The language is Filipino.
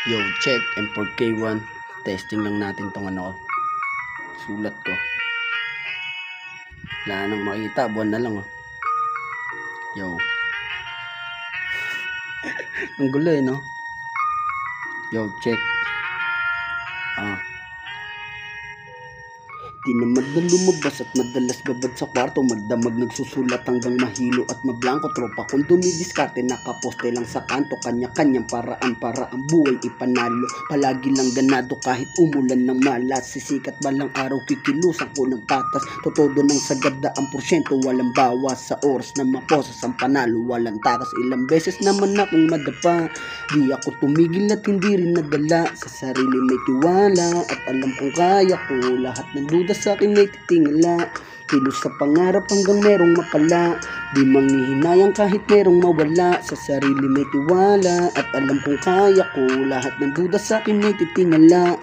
Yo, check M4K1. Testing lang natin tong ano ko. Sulat ko. Wala nang makita. Buwan na lang oh. Yo. Ang gulo eh no. Yo, check. Tinamad na lumabas at madalas babad sa kwarto. Magdamag nagsusulat hanggang mahilo at mablangko. Tropa kung dumidiskarte, nakaposte lang sa kanto. Kanya-kanyang paraan para ang buhay ipanalo. Palagi lang ganado kahit umulan ng malas. Sisikat balang araw kikilusan ko ng patas. Totodo ng sagada ang porsyento, walang bawas. Sa oras na maposas ang panalo, walang takas. Ilang beses naman akong madapa, di ako tumigil at hindi rin nadala. Sa sarili may tiwala at alam kong kaya ko. Lahat ng duda sa akin may titingala. Kilos sa pangarap hanggang merong mapala. Di manghihinayang kahit merong mawala. Sa sarili may tiwala at alam kong kaya ko. Lahat ng duda sa akin may titingala.